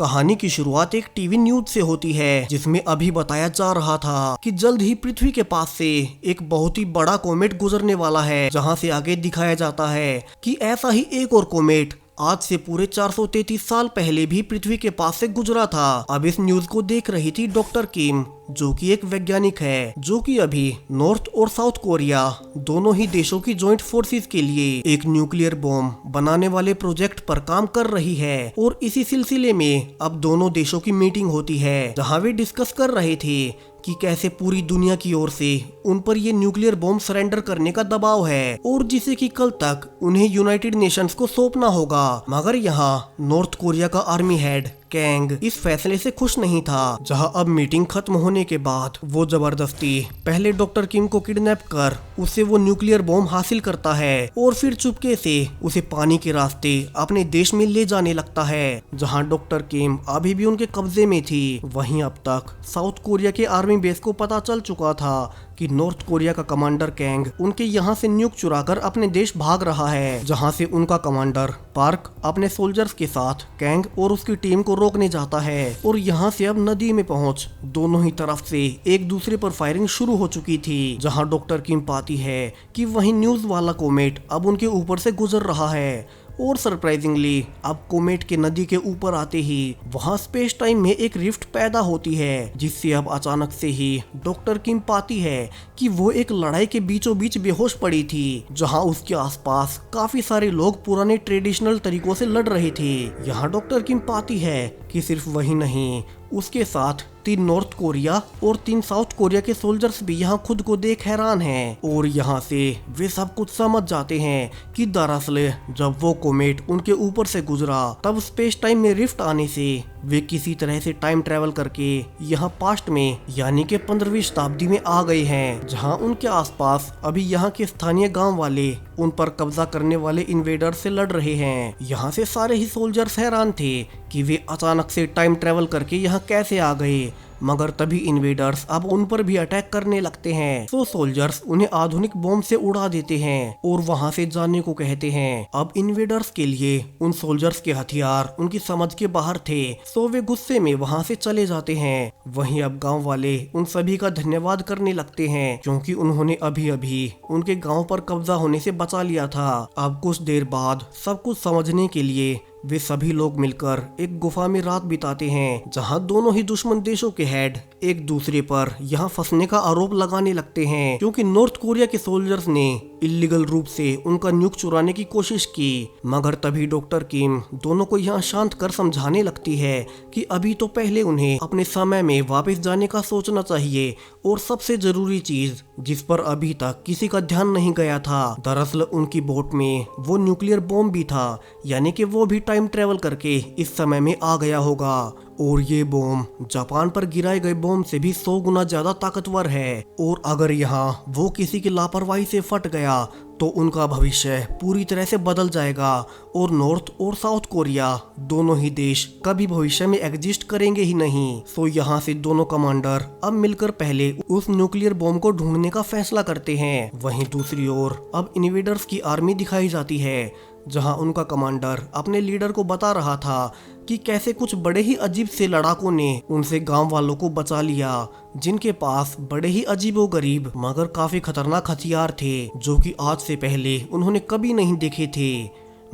कहानी की शुरुआत एक टीवी न्यूज से होती है जिसमें अभी बताया जा रहा था कि जल्द ही पृथ्वी के पास से एक बहुत ही बड़ा कोमेट गुजरने वाला है, जहां से आगे दिखाया जाता है कि ऐसा ही एक और कोमेट आज से पूरे 433 साल पहले भी पृथ्वी के पास से गुजरा था। अब इस न्यूज को देख रही थी डॉक्टर किम, जो कि एक वैज्ञानिक है, जो कि अभी नॉर्थ और साउथ कोरिया दोनों ही देशों की जॉइंट फोर्सेस के लिए एक न्यूक्लियर बॉम्ब बनाने वाले प्रोजेक्ट पर काम कर रही है। और इसी सिलसिले में अब दोनों देशों की मीटिंग होती है, जहां वे डिस्कस कर रहे थे कि कैसे पूरी दुनिया की ओर से उन पर ये न्यूक्लियर बॉम्ब सरेंडर करने का दबाव है और जिसे कि कल तक उन्हें यूनाइटेड नेशंस को सौंपना होगा। मगर यहाँ नॉर्थ कोरिया का आर्मी हेड कैंग इस फैसले से खुश नहीं था, जहां अब मीटिंग खत्म होने के बाद वो जबरदस्ती पहले डॉक्टर किम को किडनैप कर उससे वो न्यूक्लियर बॉम्ब हासिल करता है और फिर चुपके से उसे पानी के रास्ते अपने देश में ले जाने लगता है, जहां डॉक्टर किम अभी भी उनके कब्जे में थी। वहीं अब तक साउथ कोरिया के आर्मी बेस को पता चल चुका था कि नॉर्थ कोरिया का कमांडर कैंग उनके यहाँ से न्यूक चुराकर अपने देश भाग रहा है, जहाँ से उनका कमांडर पार्क अपने सोल्जर्स के साथ कैंग और उसकी टीम को रोकने जाता है। और यहाँ से अब नदी में पहुँच दोनों ही तरफ से एक दूसरे पर फायरिंग शुरू हो चुकी थी, जहाँ डॉक्टर किम पाती है कि वही न्यूज वाला कोमेट अब उनके ऊपर से गुजर रहा है। और सरप्राइजिंगली अब कोमेट के नदी के ऊपर आते ही वहां स्पेस टाइम में एक रिफ्ट पैदा होती है, जिससे अब अचानक से ही डॉक्टर किम पाती है कि वो एक लड़ाई के बीचों बीच बेहोश पड़ी थी, जहां उसके आसपास काफी सारे लोग पुराने ट्रेडिशनल तरीकों से लड़ रहे थे। यहाँ डॉक्टर किम पाती है कि सिर्फ वही नहीं, उसके साथ 3 नॉर्थ कोरिया और 3 साउथ कोरिया के सोल्जर्स भी यहाँ खुद को देख हैरान हैं। और यहाँ से वे सब कुछ समझ जाते हैं कि दरअसल जब वो कोमेट उनके ऊपर से गुजरा तब स्पेस टाइम में रिफ्ट आने से वे किसी तरह से टाइम ट्रेवल करके यहाँ पास्ट में यानी कि 15वीं शताब्दी में आ गए हैं, जहाँ उनके आसपास अभी यहाँ के स्थानीय गांव वाले उन पर कब्जा करने वाले इन्वेडर से लड़ रहे हैं। यहाँ से सारे ही सोल्जर्स हैरान थे कि वे अचानक से टाइम ट्रेवल करके यहाँ कैसे आ गए, मगर तभी इन्वेडर्स अब उन पर भी अटैक करने लगते हैं। तो सोल्जर्स उन्हें आधुनिक बॉम्ब से उड़ा देते हैं और वहां से जाने को कहते हैं। अब इन्वेडर्स के लिए उन सोल्जर्स के हथियार उनकी समझ के बाहर थे, तो वे गुस्से में वहां से चले जाते हैं। वहीं अब गांव वाले उन सभी का धन्यवाद करने लगते हैं, क्योंकि उन्होंने अभी अभी उनके गांव पर कब्जा होने से बचा लिया था। अब कुछ देर बाद सब कुछ समझने के लिए वे सभी लोग मिलकर एक गुफा में रात बिताते हैं, जहां दोनों ही दुश्मन देशों के हेड एक दूसरे पर यहां फंसने का आरोप लगाने लगते हैं, क्योंकि नॉर्थ कोरिया के सोल्जर्स ने इलीगल रूप से उनका न्यूक चुराने की कोशिश की। मगर तभी डॉक्टर किम दोनों को यहाँ शांत कर समझाने लगती है कि अभी तो पहले उन्हें अपने समय में वापस जाने का सोचना चाहिए, और सबसे जरूरी चीज जिस पर अभी तक किसी का ध्यान नहीं गया था, दरअसल उनकी बोट में वो न्यूक्लियर बॉम्ब भी था, यानी कि वो भी टाइम ट्रेवल करके इस समय में आ गया होगा। और ये बॉम्ब जापान पर गिराए गए बॉम्ब से भी 100 गुना ज्यादा ताकतवर है, और अगर यहाँ वो किसी की लापरवाही से फट गया तो उनका भविष्य पूरी तरह से बदल जाएगा, और नॉर्थ और साउथ कोरिया दोनों ही देश कभी भविष्य में एग्जिस्ट करेंगे ही नहीं। तो यहाँ से दोनों कमांडर अब मिलकर पहले उस न्यूक्लियर बॉम्ब को ढूंढने का फैसला करते हैं। वहीं दूसरी ओर अब इन्वेडर्स की आर्मी दिखाई जाती है, जहां उनका कमांडर अपने लीडर को बता रहा था कि कैसे कुछ बड़े ही अजीब से लड़ाकों ने उनसे गांव वालों को बचा लिया, जिनके पास बड़े ही अजीबोगरीब मगर काफी खतरनाक हथियार थे, जो कि आज से पहले उन्होंने कभी नहीं देखे थे।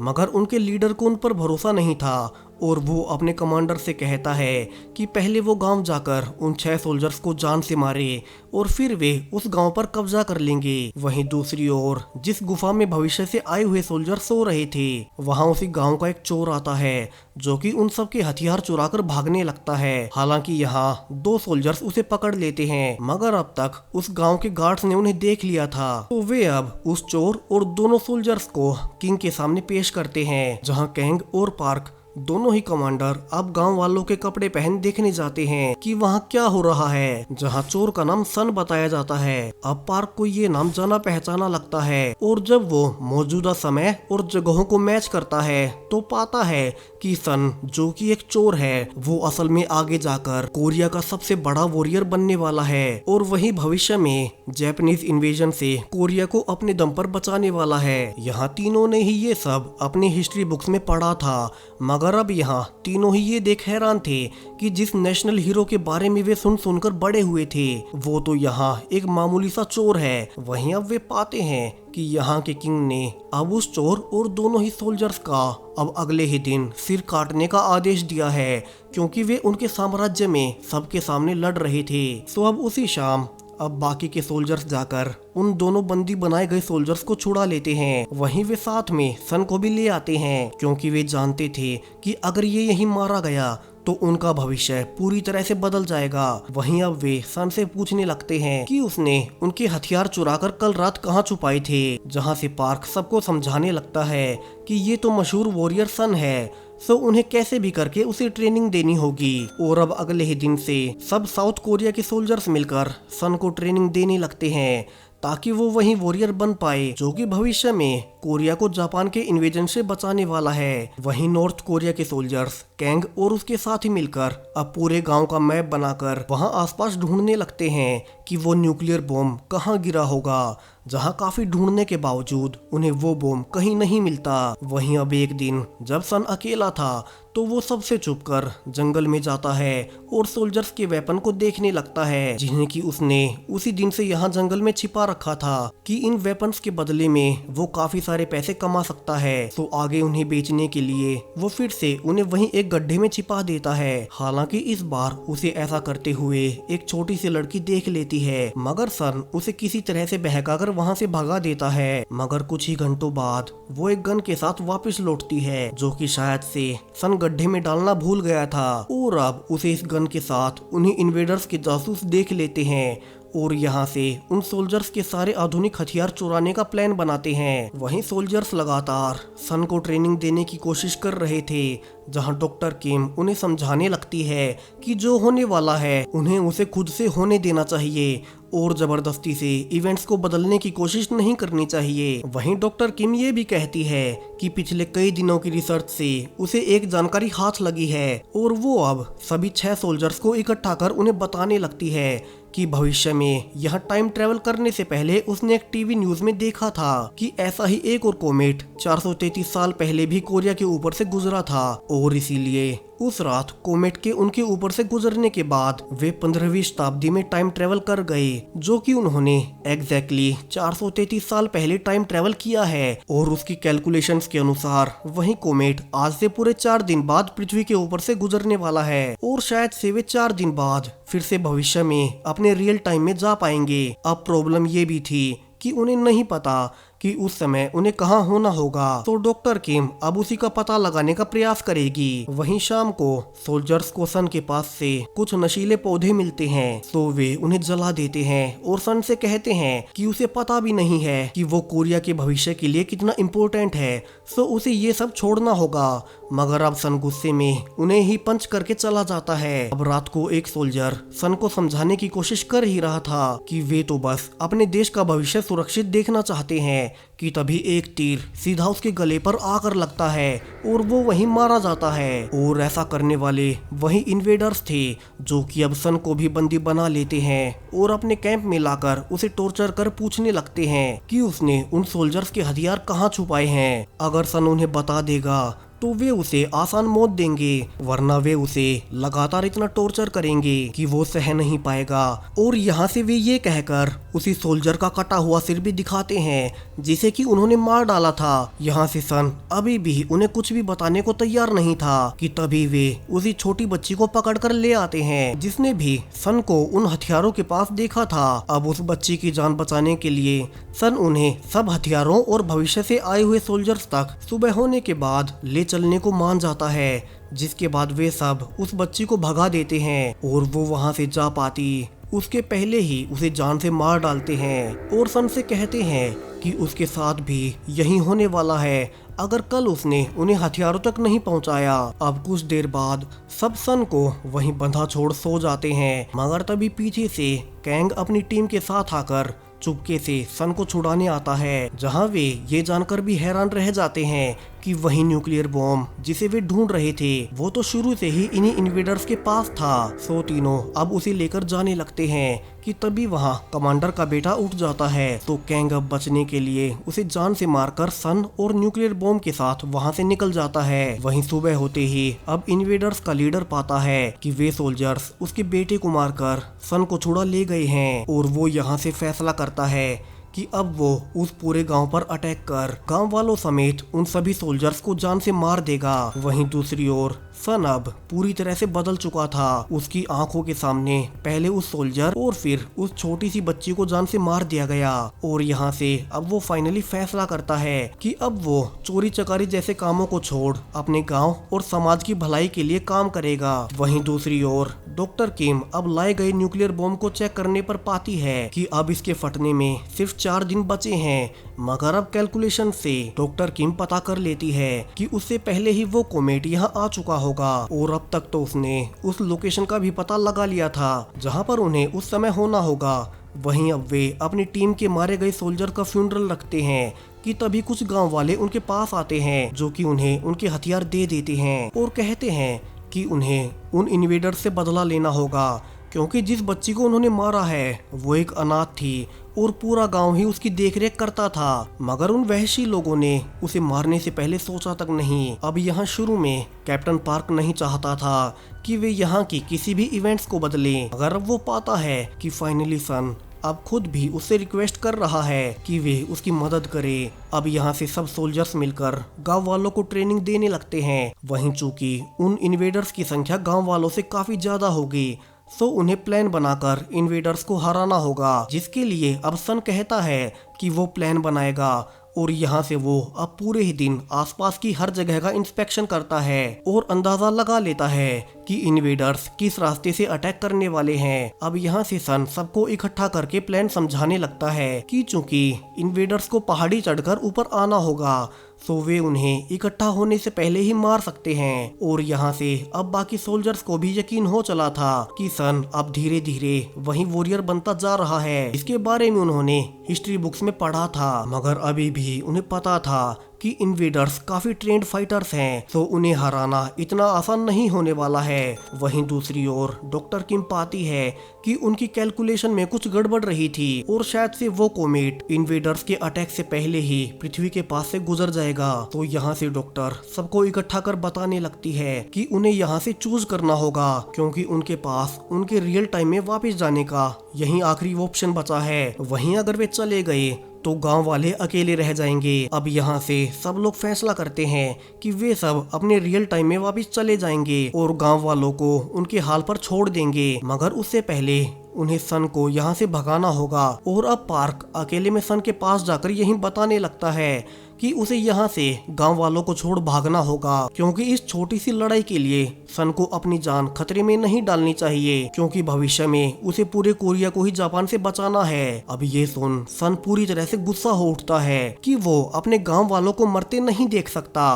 मगर उनके लीडर को उन पर भरोसा नहीं था, और वो अपने कमांडर से कहता है कि पहले वो गांव जाकर उन 6 सोल्जर्स को जान से मारे और फिर वे उस गांव पर कब्जा कर लेंगे। वहीं दूसरी ओर जिस गुफा में भविष्य से आए हुए सोल्जर सो रहे थे, वहां उसी गांव का एक चोर आता है, जो कि उन सब के हथियार चुराकर भागने लगता है। हालांकि यहाँ 2 सोल्जर्स उसे पकड़ लेते हैं, मगर अब तक उस गांव के गार्ड्स ने उन्हें देख लिया था, तो वे अब उस चोर और दोनों सोल्जर्स को किंग के सामने पेश करते हैं, जहाँ कैंग और पार्क दोनों ही कमांडर अब गांव वालों के कपड़े पहन देखने जाते हैं कि वहाँ क्या हो रहा है, जहाँ चोर का नाम सन बताया जाता है। अब पार्क को ये नाम जाना पहचाना लगता है, और जब वो मौजूदा समय और जगहों को मैच करता है तो पाता है कि सन, जो कि एक चोर है, वो असल में आगे जाकर कोरिया का सबसे बड़ा वॉरियर बनने वाला है, और वही भविष्य में जापानीज इन्वेजन से कोरिया को अपने दम पर बचाने वाला है। यहाँ तीनों ने ही ये सब अपनी हिस्ट्री बुक्स में पढ़ा था, मगर मगर अब यहाँ तीनों ही ये देख हैरान थे कि जिस नेशनल हीरो के बारे में वे सुनकर बड़े हुए थे वो तो यहाँ एक मामूली सा चोर है। वहीं अब वे पाते हैं कि यहाँ के किंग ने अब उस चोर और दोनों ही सोल्जर्स का अब अगले ही दिन सिर काटने का आदेश दिया है, क्योंकि वे उनके साम्राज्य में सबके सामने लड़ रहे थे। तो अब उसी शाम अब बाकी के सोल्जर्स जाकर उन दोनों बंदी बनाए गए सोल्जर्स को छुड़ा लेते हैं। वहीं वे साथ में सन को भी ले आते हैं, क्योंकि वे जानते थे कि अगर ये यहीं मारा गया तो उनका भविष्य पूरी तरह से बदल जाएगा। वहीं अब वे सन से पूछने लगते हैं कि उसने उनके हथियार चुराकर कल रात कहाँ छुपाए थे, जहाँ से पार्क सबको समझाने लगता है कि ये तो मशहूर वॉरियर सन है, सो उन्हें कैसे भी करके उसे ट्रेनिंग देनी होगी। और अब अगले ही दिन से सब साउथ कोरिया के सोल्जर्स मिलकर सन को ट्रेनिंग देने लगते हैं ताकि वो वही वॉरियर बन पाए जो कि भविष्य में कोरिया को जापान के इन्वेजन से बचाने वाला है। वहीं नॉर्थ कोरिया के सोल्जर्स कैंग और उसके साथी मिलकर अब पूरे गांव का मैप बनाकर वहां आसपास ढूंढने लगते हैं कि वो न्यूक्लियर बॉम्ब कहां गिरा होगा, जहां काफी ढूंढने के बावजूद उन्हें वो बॉम्ब कहीं नहीं मिलता। वहीं अब एक दिन जब सन अकेला था तो वो सबसे छुपकर जंगल में जाता है और सोल्जर्स के वेपन को देखने लगता है, जिन्हें कि उसने उसी दिन से यहाँ जंगल में छिपा रखा था कि इन वेपन्स के बदले में वो काफी सारे पैसे कमा सकता है। तो आगे उन्हें बेचने के लिए वो फिर से उन्हें वहीं एक गड्ढे में छिपा देता है। हालांकि इस बार उसे ऐसा करते हुए एक छोटी सी लड़की देख लेती है, मगर सन उसे किसी तरह से बहकाकर वहां से भगा देता है। मगर कुछ ही घंटों बाद वो एक गन के साथ वापस लौटती है, जो कि शायद से सन गड्ढे में डालना भूल गया था। और अब उसे इस गन के साथ उन्हीं इन्वेडर्स के जासूस देख लेते हैं और यहाँ से उन सोल्जर्स के सारे आधुनिक हथियार चुराने का प्लान बनाते हैं। वहीं सोल्जर्स लगातार सन को ट्रेनिंग देने की कोशिश कर रहे थे, जहां डॉक्टर किम उन्हें समझाने लगती है कि जो होने वाला है उन्हें उसे खुद से होने देना चाहिए और जबरदस्ती से इवेंट्स को बदलने की कोशिश नहीं करनी चाहिए। वहीं डॉक्टर किम ये भी कहती है कि पिछले कई दिनों की रिसर्च से उसे एक जानकारी हाथ लगी है और वो अब सभी 6 सोल्जर्स को इकट्ठा कर उन्हें बताने लगती है कि भविष्य में यहाँ टाइम ट्रेवल करने से पहले उसने एक टीवी न्यूज में देखा था कि ऐसा ही एक और कोमेट 433 साल पहले भी कोरिया के ऊपर से गुजरा था और इसीलिए उस रात कोमेट के उनके ऊपर से गुजरने के बाद वे 15वीं शताब्दी में टाइम ट्रेवल कर गए, जो कि उन्होंने एग्जैक्टली 433 साल पहले टाइम ट्रेवल किया है। और उसकी कैलकुलेशंस के अनुसार वही कोमेट आज से पूरे 4 दिन बाद पृथ्वी के ऊपर से गुजरने वाला है और शायद से वे 4 दिन बाद फिर से भविष्य में अपने रियल टाइम में जा पाएंगे। अब प्रॉब्लम ये भी थी कि उन्हें नहीं पता कि उस समय उन्हें कहाँ होना होगा, तो डॉक्टर किम अब उसी का पता लगाने का प्रयास करेगी। वहीं शाम को सोल्जर्स को सन के पास से कुछ नशीले पौधे मिलते हैं, तो वे उन्हें जला देते हैं और सन से कहते हैं कि उसे पता भी नहीं है कि वो कोरिया के भविष्य के लिए कितना इम्पोर्टेंट है, तो उसे ये सब छोड़ना होगा। मगर अब सन गुस्से में उन्हें ही पंच करके चला जाता है। अब रात को एक सोल्जर सन को समझाने की कोशिश कर ही रहा था कि वे तो बस अपने देश का भविष्य सुरक्षित देखना चाहते हैं कि तभी एक तीर सीधा उसके गले पर आकर लगता है और वो वहीं मारा जाता है। और ऐसा करने वाले वही इन्वेडर्स थे जो कि अब सन को भी बंदी बना लेते हैं और अपने कैंप में लाकर उसे टॉर्चर कर पूछने लगते हैं कि उसने उन सोल्जर्स के हथियार कहाँ छुपाए हैं। अगर सन उन्हें बता देगा तो वे उसे आसान मौत देंगे, वरना वे उसे लगातार इतना टॉर्चर करेंगे कि वो सह नहीं पाएगा। और यहाँ से वे ये कहकर उसी सोल्जर का कटा हुआ सिर भी दिखाते हैं जिसे कि उन्होंने मार डाला था। यहाँ से सन अभी भी उन्हें कुछ भी बताने को तैयार नहीं था कि तभी वे उसी छोटी बच्ची को पकड़कर ले आते हैं जिसने भी सन को उन हथियारों के पास देखा था। अब उस बच्ची की जान बचाने के लिए सन उन्हें सब हथियारों और भविष्य से आए हुए सोल्जर्स तक सुबह होने के बाद ले चलने को मान जाता है, जिसके बाद वे सब उस बच्ची को भगा देते हैं और वो वहां से जा पाती उसके पहले ही उसे जान से मार डालते हैं और सन से कहते हैं कि उसके साथ भी यही होने वाला है अगर कल उसने उन्हें हथियारों तक नहीं पहुंचाया। अब कुछ देर बाद सब सन को वहीं बंधा छोड़ सो जाते हैं, मगर तभी पीछे से कैंग अपनी टीम के साथ आकर चुपके से सन को छुड़ाने आता है, जहां वे ये जानकर भी हैरान रह जाते हैं कि वही न्यूक्लियर बॉम्ब जिसे वे ढूंढ रहे थे वो तो शुरू से ही इन्हीं इन्वेडर्स के पास था। सो तीनों अब उसे लेकर जाने लगते हैं कि तभी वहाँ कमांडर का बेटा उठ जाता है। तो कैंग अब बचने के लिए उसे जान से मारकर सन और न्यूक्लियर बॉम्ब के साथ वहाँ से निकल जाता है। वहीं सुबह होते ही अब इन्वेडर्स का लीडर पाता है कि वे सोल्जर्स उसके बेटे को मारकर सन को छुड़ा ले गए हैं और वो यहाँ से फैसला करता है कि अब वो उस पूरे गांव पर अटैक कर गांव वालों समेत उन सभी सोल्जर्स को जान से मार देगा। वहीं दूसरी ओर सन अब पूरी तरह से बदल चुका था। उसकी आंखों के सामने पहले उस सोल्जर और फिर उस छोटी सी बच्ची को जान से मार दिया गया और यहाँ से अब वो फाइनली फैसला करता है कि अब वो चोरी चकारी जैसे कामों को छोड़ अपने गांव और समाज की भलाई के लिए काम करेगा। वहीं दूसरी ओर डॉक्टर किम अब लाए गए न्यूक्लियर बॉम्ब को चेक करने पर पाती है कि अब इसके फटने में सिर्फ 4 दिन बचे हैं। मगर अब कैलकुलेशन से डॉक्टर किम पता कर लेती है कि उससे पहले ही वो कोमेट यहाँ आ चुका होगा और अब तक तो उसने उस लोकेशन का भी पता लगा लिया था जहाँ पर उन्हें उस समय होना होगा। वहीं अब वे अपनी टीम के मारे गए सोल्जर का फ्यूनरल रखते हैं कि तभी कुछ गांव वाले उनके पास आते हैं जो कि उन्हें उनके हथियार दे देते हैं और कहते हैं कि उन्हें उन इन्वेडर से बदला लेना होगा क्योंकि जिस बच्ची को उन्होंने मारा है वो एक अनाथ थी और पूरा गांव ही उसकी देखरेख करता था। मगर उन वहशी लोगों ने उसे मारने से पहले सोचा तक नहीं। अब यहाँ शुरू में कैप्टन पार्क नहीं चाहता था कि वे यहाँ की किसी भी इवेंट्स को बदलें, मगर अब वो पाता है कि फाइनली सन अब खुद भी उससे रिक्वेस्ट कर रहा है कि वे उसकी मदद करे। अब यहाँ से सब सोल्जर्स मिलकर गांव वालों को ट्रेनिंग देने लगते हैं। वहीं चूंकि उन इन्वेडर्स की संख्या गांव वालों से काफी ज्यादा होगी सो उन्हें प्लान बनाकर इन्वेडर्स को हराना होगा, जिसके लिए अब सन कहता है कि वो प्लान बनाएगा और यहाँ से वो अब पूरे ही दिन आसपास की हर जगह का इंस्पेक्शन करता है और अंदाजा लगा लेता है कि इन्वेडर्स किस रास्ते से अटैक करने वाले हैं। अब यहाँ से सन सबको इकट्ठा करके प्लान समझाने लगता है कि चूंकि इन्वेडर्स को पहाड़ी चढ़कर ऊपर आना होगा सो वे उन्हें इकट्ठा होने से पहले ही मार सकते हैं। और यहाँ से अब बाकी सोल्जर्स को भी यकीन हो चला था कि सन अब धीरे धीरे वही वॉरियर बनता जा रहा है। इसके बारे में उन्होंने हिस्ट्री बुक्स में पढ़ा था, मगर अभी भी उन्हें पता था कि इन्वेडर्स काफी ट्रेंड फाइटर्स हैं तो उन्हें हराना इतना आसान नहीं होने वाला है। वहीं दूसरी ओर डॉक्टर किम पाती है कि उनकी कैलकुलेशन में कुछ गड़बड़ रही थी और शायद से वो कोमेट इन्वेडर्स के अटैक से पहले ही पृथ्वी के पास से गुजर जाएगा। तो यहाँ से डॉक्टर सबको इकट्ठा कर बताने लगती है कि उन्हें यहाँ से चूज करना होगा क्योंकि उनके पास उनके रियल टाइम में वापस जाने का यही आखिरी ऑप्शन बचा है। वहीं अगर वे चले गए तो गांव वाले अकेले रह जाएंगे। अब यहाँ से सब लोग फैसला करते हैं कि वे सब अपने रियल टाइम में वापस चले जाएंगे और गांव वालों को उनके हाल पर छोड़ देंगे। मगर उससे पहले उन्हें सन को यहाँ से भगाना होगा और अब पार्क अकेले में सन के पास जाकर यही बताने लगता है कि उसे यहाँ से गांव वालों को छोड़ भागना होगा क्योंकि इस छोटी सी लड़ाई के लिए सन को अपनी जान खतरे में नहीं डालनी चाहिए क्योंकि भविष्य में उसे पूरे कोरिया को ही जापान से बचाना है। अब ये सुन सन पूरी तरह से गुस्सा हो उठता है कि वो अपने गांव वालों को मरते नहीं देख सकता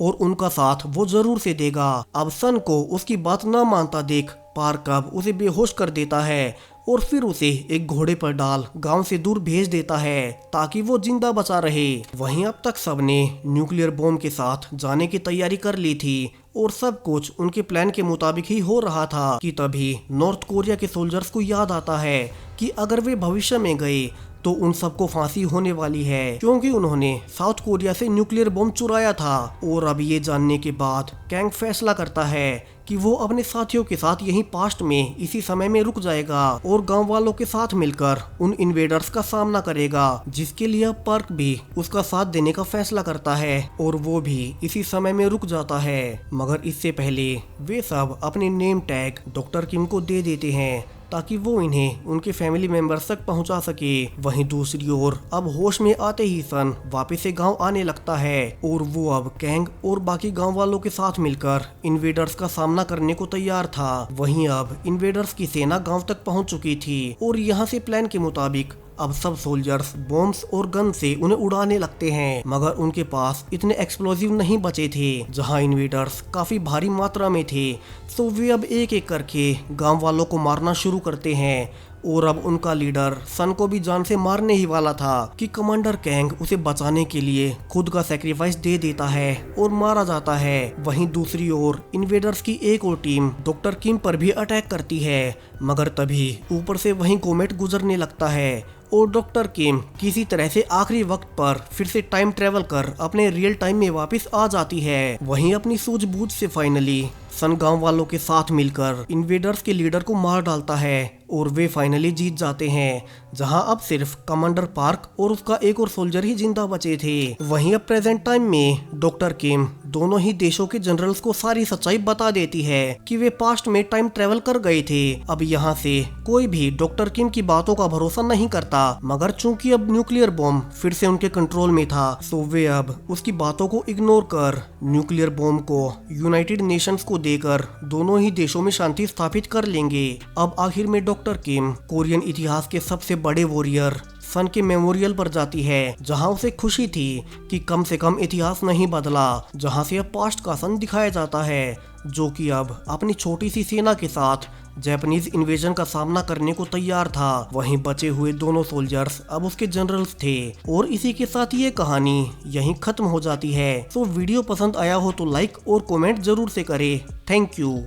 और उनका साथ वो जरूर से देगा। अब सन को उसकी बात न मानता देख पार्क अब उसे बेहोश कर देता है और फिर उसे एक घोड़े पर डाल गांव से दूर भेज देता है ताकि वो जिंदा बचा रहे। वहीं अब तक सबने न्यूक्लियर बॉम्ब के साथ जाने की तैयारी कर ली थी और सब कुछ उनके प्लान के मुताबिक ही हो रहा था कि तभी नॉर्थ कोरिया के सोल्जर्स को याद आता है कि अगर वे भविष्य में गए तो उन सबको फांसी होने वाली है क्योंकि उन्होंने साउथ कोरिया से न्यूक्लियर बॉम्ब चुराया था। और अब ये जानने के बाद कैंग फैसला करता है कि वो अपने साथियों के साथ यहीं पास्ट में इसी समय में रुक जाएगा और गांव वालों के साथ मिलकर उन इन्वेडर्स का सामना करेगा, जिसके लिए पर्क भी उसका साथ देने का फैसला करता है और वो भी इसी समय में रुक जाता है। मगर इससे पहले वे सब अपने नेम टैग डॉक्टर किम को दे देते हैं ताकि वो इन्हें उनके फैमिली मेंबर्स तक पहुंचा सके। वहीं दूसरी ओर अब होश में आते ही सन वापस से गांव आने लगता है और वो अब कैंग और बाकी गांव वालों के साथ मिलकर इन्वेडर्स का सामना करने को तैयार था। वहीं अब इन्वेडर्स की सेना गांव तक पहुंच चुकी थी और यहाँ से प्लान के मुताबिक अब सब सोल्जर्स बॉम्ब्स और गन से उन्हें उड़ाने लगते हैं, मगर उनके पास इतने एक्सप्लोजिव नहीं बचे थे। जहां इन्वेडर्स काफी भारी मात्रा में थे तो वे अब एक एक करके गांव वालों को मारना शुरू करते हैं। और अब उनका लीडर सन को भी जान से मारने ही वाला था कि कमांडर कैंग उसे बचाने के लिए खुद का सेक्रीफाइस दे देता है और मारा जाता है। वहीं दूसरी ओर इन्वेडर्स की एक और टीम डॉक्टर किम पर भी अटैक करती है, मगर तभी ऊपर से वहीं कोमेट गुजरने लगता है और डॉक्टर किम किसी तरह से आखिरी वक्त पर फिर से टाइम ट्रेवल कर अपने रियल टाइम में वापस आ जाती है। वहीं अपनी सूझबूझ से फाइनली सन गांव वालों के साथ मिलकर इन्वेडर्स के लीडर को मार डालता है और वे फाइनली जीत जाते हैं, जहां अब सिर्फ कमांडर पार्क और उसका एक और सोल्जर ही जिंदा बचे थे। वहीं अब प्रेजेंट टाइम में डॉक्टर किम दोनों ही देशों के जनरल्स को सारी सच्चाई बता देती है कि वे पास्ट में टाइम ट्रेवल कर गए थे। अब यहाँ से कोई भी डॉक्टर किम की बातों का भरोसा नहीं करता, मगर चूंकि अब न्यूक्लियर बॉम्ब फिर से उनके कंट्रोल में था, तो वे अब उसकी बातों को इग्नोर कर न्यूक्लियर बॉम्ब को यूनाइटेड नेशंस को देकर दोनों ही देशों में शांति स्थापित कर लेंगे। अब आखिर में डॉक्टर किम कोरियन इतिहास के सबसे बड़े वॉरियर सन के मेमोरियल पर जाती है, जहां उसे खुशी थी कि कम से कम इतिहास नहीं बदला, जहां से अब पास्ट का सन दिखाया जाता है, जो कि अब अपनी छोटी सी सेना के साथ जापानीज इन्वेजन का सामना करने को तैयार था। वहीं बचे हुए दोनों सोल्जर्स अब उसके जनरल्स थे और इसी के साथ ये कहानी यहीं खत्म हो जाती है। तो वीडियो पसंद आया हो तो लाइक और कमेंट जरूर से करें। Thank you.